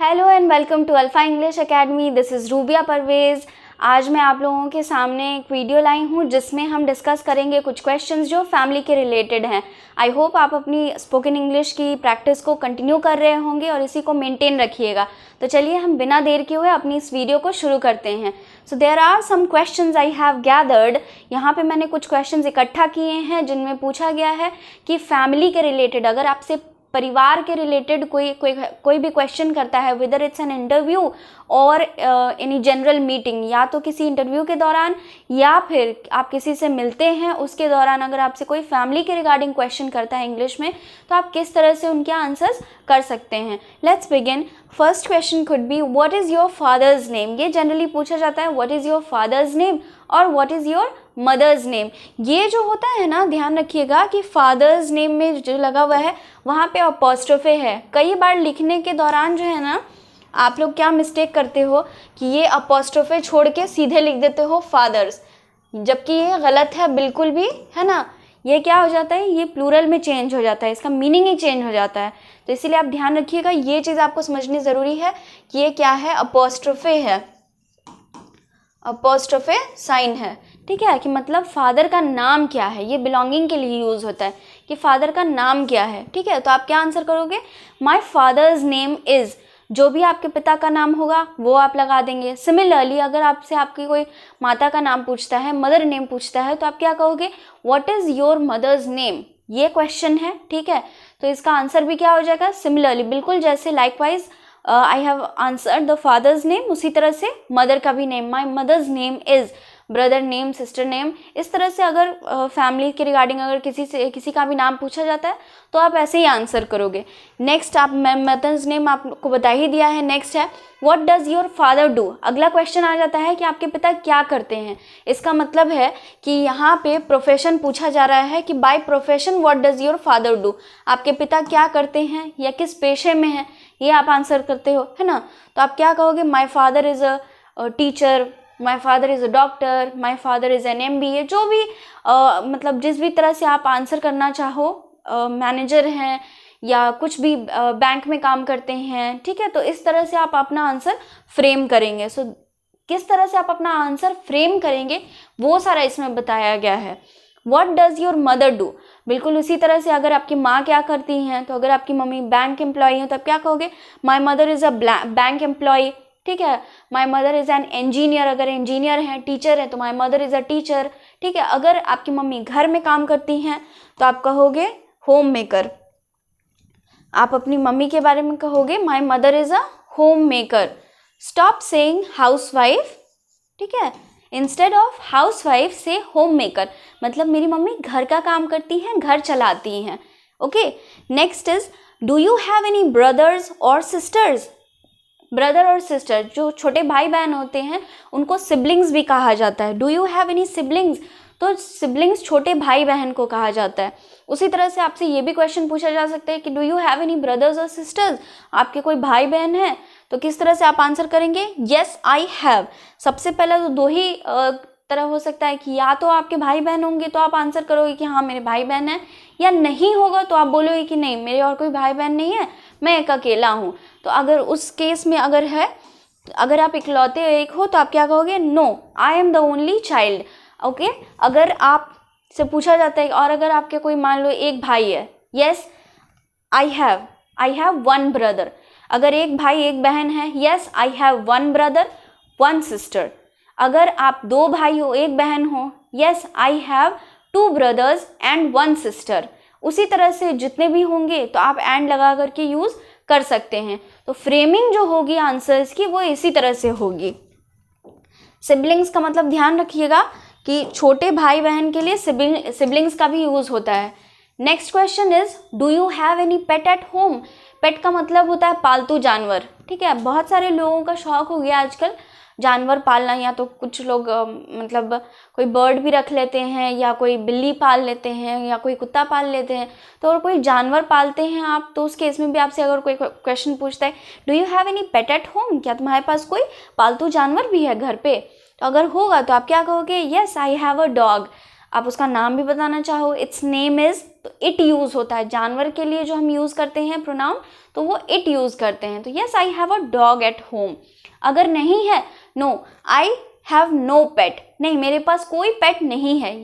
Hello and welcome to alpha English academy. This is Rubia Parvez. आज मैं आप लोगों के सामने एक वीडियो लाई हूँ जिसमें हम डिस्कस करेंगे कुछ क्वेश्चंस जो फैमिली के रिलेटेड हैं। आई होप आप अपनी स्पोकन इंग्लिश की प्रैक्टिस को कंटिन्यू कर रहे होंगे और इसी को मेंटेन रखिएगा। तो चलिए हम बिना देर किए हुए अपनी इस वीडियो को शुरू करते हैं। So there are some questions I have gathered. यहाँ पे मैंने कुछ क्वेश्चंस इकट्ठा किए हैं जिनमें पूछा गया है कि फैमिली के रिलेटेड अगर आपसे परिवार के रिलेटेड कोई भी क्वेश्चन करता है, विदर इट्स एन इंटरव्यू और एनी जनरल मीटिंग, या तो किसी इंटरव्यू के दौरान या फिर आप किसी से मिलते हैं उसके दौरान, अगर आपसे कोई फैमिली के रिगार्डिंग क्वेश्चन करता है इंग्लिश में, तो आप किस तरह से उनके आंसर्स कर सकते हैं। Let's begin. First question could be what is your father's name. ये जनरली पूछा जाता है what is your father's name और what is your mother's name. ये जो होता है ना, ध्यान रखिएगा कि फादर्स नेम में जो लगा हुआ है वहाँ पे अपॉस्ट्रोफे है। कई बार लिखने के दौरान जो है ना, आप लोग क्या मिस्टेक करते हो कि ये अपॉस्ट्रोफे छोड़ के सीधे लिख देते हो फादर्स, जबकि ये गलत है बिल्कुल भी, है ना। ये क्या हो जाता है, ये प्लूरल में चेंज हो जाता है, इसका मीनिंग ही चेंज हो जाता है। तो इसीलिए आप ध्यान रखिएगा, ये चीज़ आपको समझनी ज़रूरी है कि ये क्या है, अपॉस्ट्रोफे है, अपॉस्ट्रोफे साइन है। ठीक है, कि मतलब फादर का नाम क्या है, ये बिलोंगिंग के लिए यूज़ होता है कि फादर का नाम क्या है। ठीक है, तो आप क्या आंसर करोगे, माई फादर्स नेम इज़, जो भी आपके पिता का नाम होगा वो आप लगा देंगे। सिमिलरली अगर आपसे आपकी कोई माता का नाम पूछता है, मदर नेम पूछता है, तो आप क्या कहोगे, what is your mother's name. ये क्वेश्चन है, ठीक है, तो इसका आंसर भी क्या हो जाएगा, सिमिलरली, बिल्कुल जैसे likewise I have answered the father's name, उसी तरह से मदर का भी name, my mother's name is, brother name, sister name. इस तरह से अगर फैमिली के रिगार्डिंग अगर किसी का भी नाम पूछा जाता है तो आप ऐसे ही आंसर करोगे। नेक्स्ट, आप मदर्स नेम आपको बता ही दिया है। नेक्स्ट है what does your father do. अगला क्वेश्चन आ जाता है कि आपके पिता क्या करते हैं। इसका मतलब है कि यहाँ पे प्रोफेशन पूछा जा रहा है कि by profession what does your father do, आपके पिता क्या करते हैं या किस पेशे में हैं, ये आप आंसर करते हो, है ना। तो आप क्या कहोगे, my father is a teacher, my father is a doctor, my father is an MBA, जो भी मतलब जिस भी तरह से आप आंसर करना चाहो, मैनेजर हैं या कुछ भी बैंक में काम करते हैं। ठीक है, तो इस तरह से आप अपना आंसर फ्रेम करेंगे। सो किस तरह से आप अपना आंसर फ्रेम करेंगे वो सारा इसमें बताया गया है। What does your mother do, बिल्कुल उसी तरह से अगर आपकी माँ क्या करती हैं, तो अगर आपकी मम्मी बैंक एम्प्लॉई हैं तो आप क्या कहोगे, my mother is a bank employee. ठीक है, my mother is an engineer, अगर इंजीनियर हैं, टीचर है तो my mother is a teacher. ठीक है, अगर आपकी मम्मी घर में काम करती हैं तो आप कहोगे होम मेकर। आप अपनी मम्मी के बारे में कहोगे my mother is a home maker. Stop saying house wife, ठीक है, इंस्टेड ऑफ हाउस वाइफ से होम मेकर, मतलब मेरी मम्मी घर का काम करती हैं, घर चलाती हैं। Okay, next is do you have any brothers और सिस्टर्स। ब्रदर और सिस्टर, जो छोटे भाई बहन होते हैं उनको सिबलिंग्स भी कहा जाता है। Do you have any siblings, तो सिबलिंग्स छोटे भाई बहन को कहा जाता है। उसी तरह से आपसे ये भी क्वेश्चन पूछा जा सकता है कि do you have any brothers और सिस्टर्स, आपके कोई भाई बहन हैं, तो किस तरह से आप आंसर करेंगे, येस आई हैव। सबसे पहले तो दो ही तरह हो सकता है कि या तो आपके भाई बहन होंगे तो आप आंसर करोगे कि हाँ मेरे भाई बहन हैं, या नहीं होगा तो आप बोलोगे कि नहीं मेरे और कोई भाई बहन नहीं है, मैं एक अकेला हूँ। तो अगर उस केस में अगर है, अगर आप इकलौते एक हो तो आप क्या कहोगे, no I am the only child. Okay, अगर आप से पूछा जाता है और अगर आपके कोई मान लो एक भाई है, yes I have one brother. अगर एक भाई एक बहन है, yes I have one brother one sister. अगर आप दो भाई हो एक बहन हो, yes I have two brothers and one sister. उसी तरह से जितने भी होंगे तो आप एंड लगा करके यूज़ कर सकते हैं। तो फ्रेमिंग जो होगी आंसर्स की वो इसी तरह से होगी। सिबलिंग्स का मतलब ध्यान रखिएगा कि छोटे भाई बहन के लिए सिबलिंग्स का भी यूज़ होता है। Next question is do you have any pet at home. Pet का मतलब होता है पालतू जानवर। ठीक है, बहुत सारे लोगों का शौक हो गया आजकल जानवर पालना, या तो कुछ लोग मतलब कोई बर्ड भी रख लेते हैं, या कोई बिल्ली पाल लेते हैं, या कोई कुत्ता पाल लेते हैं। तो अगर कोई जानवर पालते हैं आप, तो उस केस में भी आपसे अगर कोई क्वेश्चन पूछता है do you have any pet at home, क्या तुम्हारे पास कोई पालतू जानवर भी है घर पे, तो अगर होगा तो आप क्या कहोगे, yes I have a dog. आप उसका नाम भी बताना चाहो, इट्स नेम इज़ तो इट यूज़ होता है। जानवर के लिए जो हम यूज़ करते हैं प्रोनाउन, तो वो इट यूज़ करते हैं। तो yes I have a dog at home. अगर नहीं है, no I have no pet, नहीं मेरे पास कोई पेट नहीं है,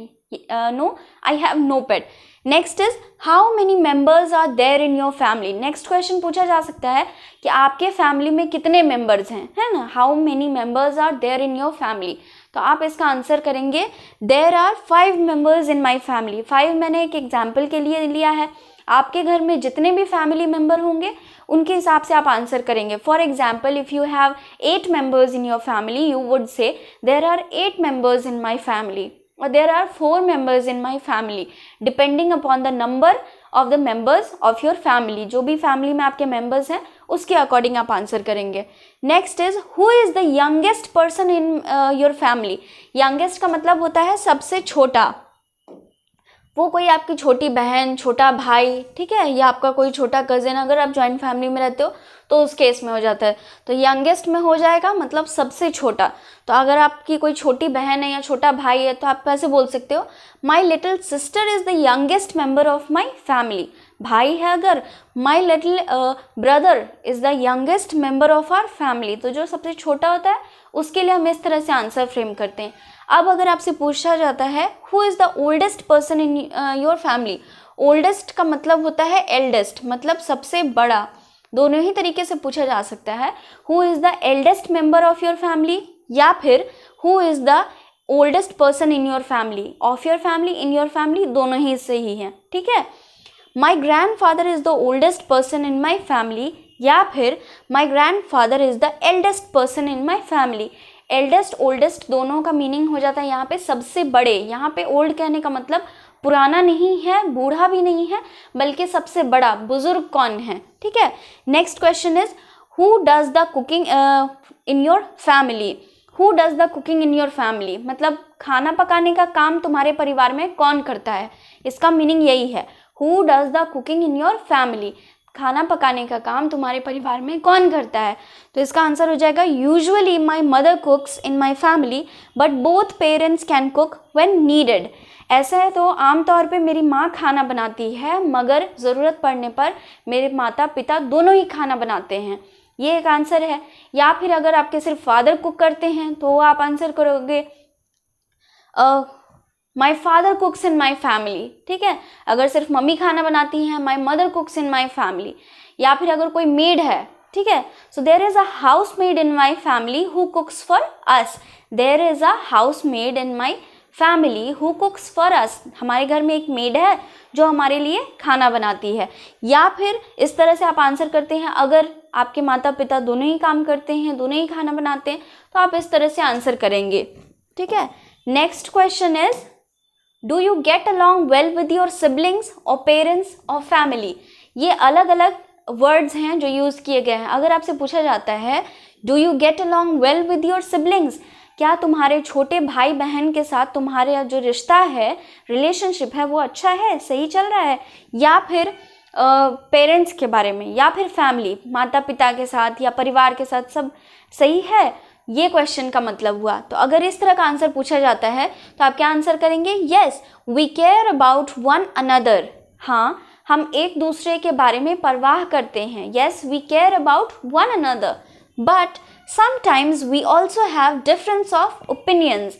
no I have no pet. Next is how many members are there in your family. Next question पूछा जा सकता है कि आपके फैमिली में कितने मेंबर्स हैं, है ना। How many members are there in your family, तो आप इसका आंसर करेंगे there are 5 members in my family. 5 मैंने एक एग्जाम्पल के लिए लिया है, आपके घर में जितने भी फैमिली मेंबर होंगे उनके हिसाब से आप आंसर करेंगे। For example if you have 8 members in your family, you would say there are 8 members in my family और there are 4 members in my family, depending upon the number of the members of your family. जो भी family में आपके members हैं उसके according आप answer करेंगे। Next is who is the youngest person in your family. Youngest का मतलब होता है सबसे छोटा, वो कोई आपकी छोटी बहन, छोटा भाई, ठीक है, या आपका कोई छोटा कज़न, अगर आप जॉइंट फैमिली में रहते हो तो उस केस में हो जाता है। तो यंगेस्ट में हो जाएगा मतलब सबसे छोटा। तो अगर आपकी कोई छोटी बहन है या छोटा भाई है तो आप कैसे बोल सकते हो, my little sister is the youngest member of my family. भाई है अगर, my little brother is the youngest member of our family. तो जो सबसे छोटा होता है उसके लिए हम इस तरह से आंसर फ्रेम करते हैं। अब अगर आपसे पूछा जाता है who is the oldest person in your family. Oldest का मतलब होता है एल्डेस्ट, मतलब सबसे बड़ा। दोनों ही तरीके से पूछा जा सकता है, who is the eldest member of your family या फिर who is the oldest person in your family, of your family, in your family, दोनों ही सही हैं, ठीक है। My grand father is the oldest person in my family या फिर my grand father is the eldest person in my family. Eldest oldest दोनों का meaning हो जाता है यहाँ पे सबसे बड़े। यहाँ पे ओल्ड कहने का मतलब पुराना नहीं है, बूढ़ा भी नहीं है, बल्कि सबसे बड़ा, बुजुर्ग कौन है, ठीक है। Next question is who does the cooking in your family. Who does the cooking in your family मतलब खाना पकाने का काम तुम्हारे परिवार में कौन करता है, इसका मीनिंग यही है, who does the cooking in your family, खाना पकाने का काम तुम्हारे परिवार में कौन करता है। तो इसका आंसर हो जाएगा usually my mother कुक्स in my family but both parents can cook when needed. ऐसा है तो आमतौर पे मेरी माँ खाना बनाती है मगर ज़रूरत पड़ने पर मेरे माता पिता दोनों ही खाना बनाते हैं, ये एक आंसर है। या फिर अगर आपके सिर्फ फादर कुक करते हैं तो आप आंसर करोगे my father कुक्स in my family, ठीक है। अगर सिर्फ मम्मी खाना बनाती हैं, my mother कुक्स in my family. या फिर अगर कोई मेड है, ठीक है, so there is a housemaid in my family who cooks for us. There is a housemaid in my family who cooks for us. हमारे घर में एक मेड है जो हमारे लिए खाना बनाती है। या फिर इस तरह से आप आंसर करते हैं, अगर आपके माता पिता दोनों ही काम करते हैं, दोनों ही खाना बनाते हैं, तो आप इस तरह से आंसर करेंगे, ठीक है। Next question is do you get along well with your siblings और पेरेंट्स और फैमिली। ये अलग अलग वर्ड्स हैं जो यूज़ किए गए हैं। अगर आपसे पूछा जाता है do you get along well with your siblings, क्या तुम्हारे छोटे भाई बहन के साथ तुम्हारे जो रिश्ता है, रिलेशनशिप है, वो अच्छा है, सही चल रहा है, या फिर पेरेंट्स के बारे में, या फिर फैमिली, माता पिता के साथ या परिवार के साथ सब सही है, ये क्वेश्चन का मतलब हुआ। तो अगर इस तरह का आंसर पूछा जाता है तो आप क्या आंसर करेंगे, yes we care about one another. हाँ, हम एक दूसरे के बारे में परवाह करते हैं, yes we care about one another, but sometimes we also have difference of opinions.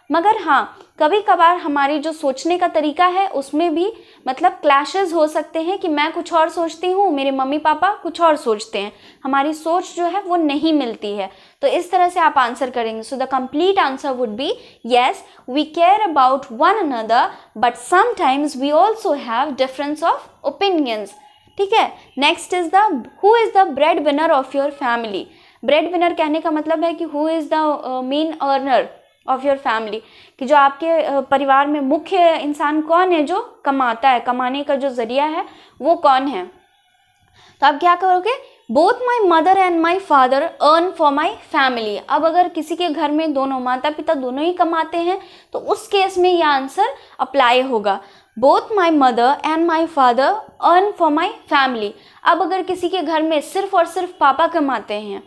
मगर हाँ, कभी कभार हमारी जो सोचने का तरीका है उसमें भी मतलब क्लैशेस हो सकते हैं कि मैं कुछ और सोचती हूँ, मेरे मम्मी पापा कुछ और सोचते हैं, हमारी सोच जो है वो नहीं मिलती है। तो इस तरह से आप आंसर करेंगे। So the complete answer would be yes we care about one another but sometimes we also have difference of opinions, ठीक है। Next is the who is the breadwinner of your family. Breadwinner कहने का मतलब है कि who is the main earner of your family, कि जो आपके परिवार में मुख्य इंसान कौन है जो कमाता है, कमाने का जो जरिया है वो कौन है। तो आप क्या करोगे, both my mother and my father earn for my family. अब अगर किसी के घर में दोनों माता पिता दोनों ही कमाते हैं तो उस केस में यह आंसर अप्लाई होगा, both my mother and my father earn for my family. अब अगर किसी के घर में सिर्फ और सिर्फ पापा कमाते हैं,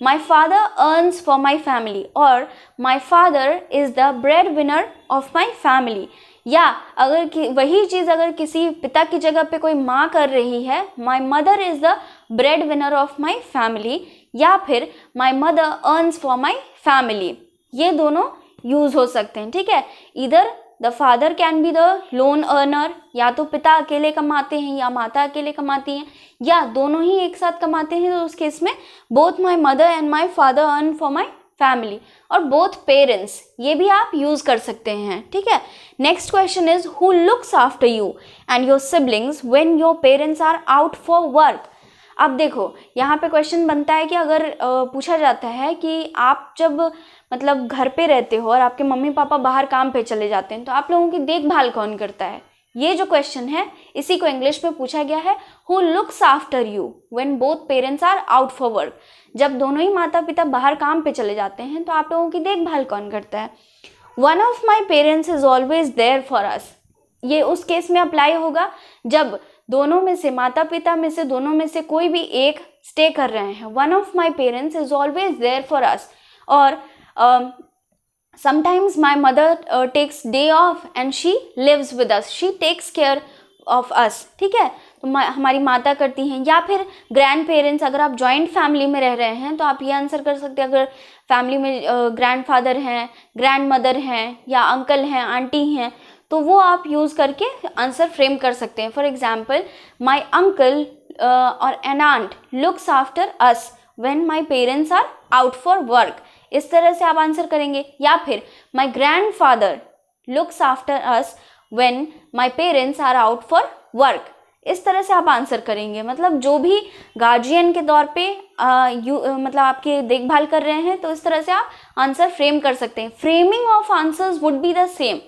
my father earns for my family और my father is the breadwinner of my family, या अगर वही चीज़ अगर किसी पिता की जगह पे कोई माँ कर रही है, my mother is the breadwinner of my family, या फिर my mother earns for my family, ये दोनों यूज़ हो सकते हैं, ठीक है। इधर the father can be the loan earner, या तो पिता अकेले कमाते हैं या माता अकेले कमाती हैं, या दोनों ही एक साथ कमाते हैं, तो उस केस में both my mother and my father earn for my family, और बोथ पेरेंट्स, ये भी आप यूज़ कर सकते हैं, ठीक है। Next question is who looks after you and your siblings when your parents are out for work. अब देखो यहाँ पे क्वेश्चन बनता है कि अगर पूछा जाता है कि आप जब मतलब घर पे रहते हो और आपके मम्मी पापा बाहर काम पे चले जाते हैं, तो आप लोगों की देखभाल कौन करता है। ये जो क्वेश्चन है इसी को इंग्लिश में पूछा गया है, who looks after you when both parents are out for work. जब दोनों ही माता पिता बाहर काम पे चले जाते हैं तो आप लोगों की देखभाल कौन करता है। One of my parents is always there for us, ये उस केस में अप्लाई होगा जब दोनों में से, माता पिता में से दोनों में से कोई भी एक स्टे कर रहे हैं। One of my parents is always there for us, और sometimes my mother takes day off and she lives with us, she takes care of us, ठीक है। तो हमारी माता करती हैं, या फिर ग्रैंड पेरेंट्स, अगर आप जॉइंट फैमिली में रह रहे हैं तो आप ये आंसर कर सकते हैं, अगर फैमिली में ग्रैंड फादर हैं, ग्रैंड मदर हैं, या अंकल हैं, आंटी हैं, तो वो आप यूज़ करके आंसर फ्रेम कर सकते हैं। फॉर एग्जाम्पल, माई अंकल और an aunt looks after us when my parents are out for work, इस तरह से आप आंसर करेंगे। या फिर my grandfather looks after us when my parents are out for work, इस तरह से आप आंसर करेंगे। मतलब जो भी गार्जियन के तौर पे मतलब आपकी देखभाल कर रहे हैं, तो इस तरह से आप आंसर फ्रेम कर सकते हैं। Framing of answers would be the same,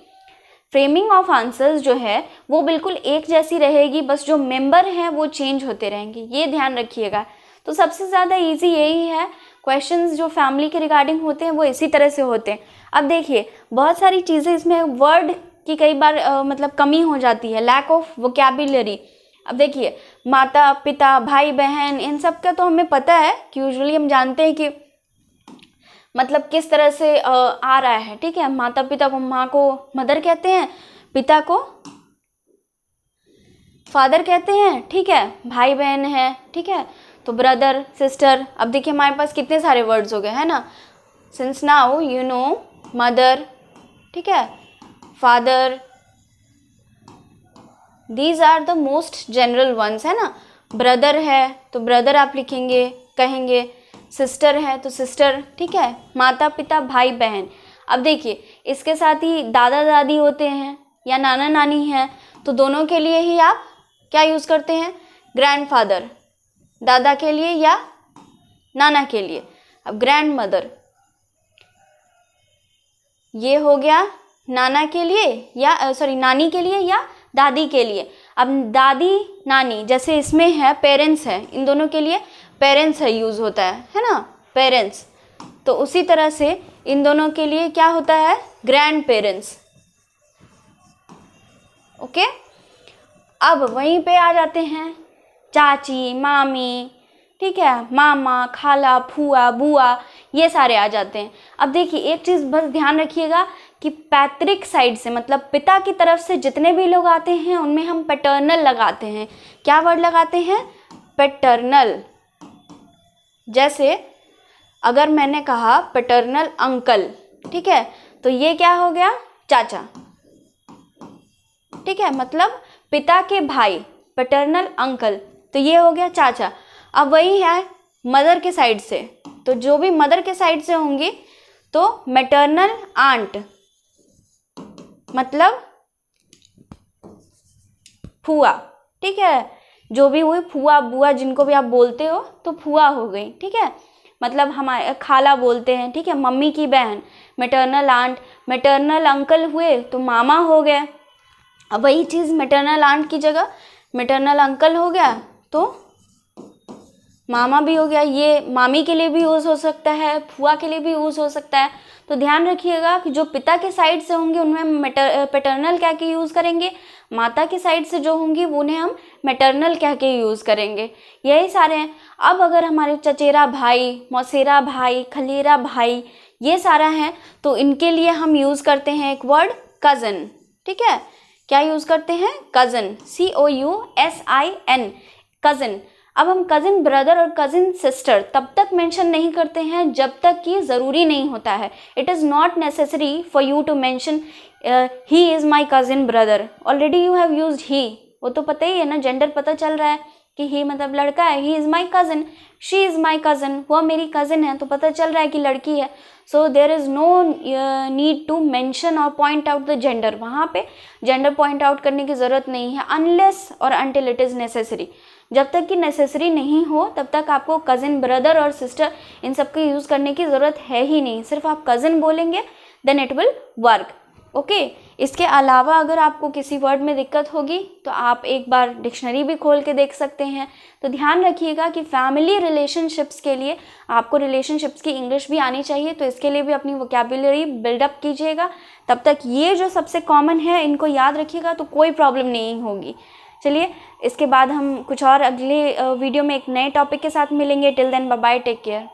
framing of answers जो है वो बिल्कुल एक जैसी रहेगी, बस जो मेंबर हैं वो चेंज होते रहेंगे, ये ध्यान रखिएगा। तो सबसे ज़्यादा इजी यही है, क्वेश्चंस जो फैमिली के रिगार्डिंग होते हैं वो इसी तरह से होते हैं। अब देखिए बहुत सारी चीज़ें इसमें वर्ड की कई बार मतलब कमी हो जाती है, लैक ऑफ वोकैबुलरी। अब देखिए माता पिता भाई बहन इन सब का तो हमें पता है कि यूजुअली हम जानते हैं कि मतलब किस तरह से आ रहा है, ठीक है। माता पिता को, माँ को मदर कहते हैं, पिता को फादर कहते हैं, ठीक है। भाई बहन है, ठीक है, तो ब्रदर सिस्टर। अब देखिए हमारे पास कितने सारे वर्ड्स हो गए हैं ना। Since now you know mother, ठीक है, father, these are the most general ones, है ना। ब्रदर है तो ब्रदर आप लिखेंगे, कहेंगे। सिस्टर है तो सिस्टर, ठीक है। माता पिता भाई बहन। अब देखिए इसके साथ ही दादा दादी होते हैं या नाना नानी हैं, तो दोनों के लिए ही आप क्या यूज़ करते हैं, ग्रैंडफादर, दादा के लिए या नाना के लिए। अब ग्रैंड मदर ये हो गया नाना के लिए या सॉरी नानी के लिए या दादी के लिए। अब दादी नानी जैसे इसमें है पेरेंट्स है, इन दोनों के लिए पेरेंट्स है यूज़ होता है ना, पेरेंट्स। तो उसी तरह से इन दोनों के लिए क्या होता है, ग्रैंड पेरेंट्स। ओके, अब वहीं पे आ जाते हैं चाची मामी, ठीक है, मामा खाला फूआ बुआ, ये सारे आ जाते हैं। अब देखिए एक चीज़ बस ध्यान रखिएगा कि पैतृक साइड से मतलब पिता की तरफ से जितने भी लोग आते हैं उनमें हम पैटर्नल लगाते हैं। क्या वर्ड लगाते हैं, पैटर्नल। जैसे अगर मैंने कहा पैटर्नल अंकल, ठीक है, तो ये क्या हो गया, चाचा, ठीक है, मतलब पिता के भाई, पैटर्नल अंकल, तो ये हो गया चाचा। अब वही है मदर के साइड से, तो जो भी मदर के साइड से होंगी तो मैटरनल आंट, मतलब फुआ, ठीक है, जो भी हुई फुआ बुआ जिनको भी आप बोलते हो तो फुआ हो गई, ठीक है, मतलब हमारे खाला बोलते हैं, ठीक है, मम्मी की बहन मैटरनल आंट। मैटरनल अंकल हुए तो मामा हो गए। अब वही चीज़ मैटरनल आंट की जगह मैटरनल अंकल हो गया तो मामा भी हो गया। ये मामी के लिए भी यूज़ हो सकता है, फुआ के लिए भी यूज़ हो सकता है। तो ध्यान रखिएगा कि जो पिता के साइड से होंगे उनमें पैटर्नल कह के यूज़ करेंगे, माता की साइड से जो होंगी उन्हें हम मैटरनल कह के यूज़ करेंगे। यही सारे हैं। अब अगर हमारे चचेरा भाई, मौसेरा भाई, खलेरा भाई, ये सारा है तो इनके लिए हम यूज़ करते हैं एक वर्ड कज़न, ठीक है। क्या यूज़ करते हैं? Cousin, COUSIN, cousin. अब हम कज़न ब्रदर और कज़न सिस्टर तब तक मेंशन नहीं करते हैं जब तक कि ज़रूरी नहीं होता है। It is not necessary for you to mention he is my cousin brother, already you have used he, वो तो पता ही है ना, जेंडर पता चल रहा है कि ही मतलब लड़का है, ही is my cousin, she is my cousin, वह मेरी कज़न है, तो पता चल रहा है कि लड़की है। So there is no need to mention और पॉइंट आउट द जेंडर, वहाँ पे जेंडर पॉइंट आउट करने की ज़रूरत नहीं है, अनलेस और अनटिल इट इज़ नेसेसरी। जब तक कि नेसेसरी नहीं हो तब तक आपको कज़न ब्रदर और सिस्टर इन सब का यूज़ करने की ज़रूरत है ही नहीं, सिर्फ आप कज़न बोलेंगे then it will work. Okay. इसके अलावा अगर आपको किसी वर्ड में दिक्कत होगी तो आप एक बार डिक्शनरी भी खोल के देख सकते हैं। तो ध्यान रखिएगा कि फैमिली रिलेशनशिप्स के लिए आपको रिलेशनशिप्स की इंग्लिश भी आनी चाहिए, तो इसके लिए भी अपनी वोकैबुलरी बिल्डअप कीजिएगा। तब तक ये जो सबसे कॉमन है इनको याद रखिएगा तो कोई प्रॉब्लम नहीं होगी। चलिए, इसके बाद हम कुछ और अगले वीडियो में एक नए टॉपिक के साथ मिलेंगे। Till then bye bye, take care.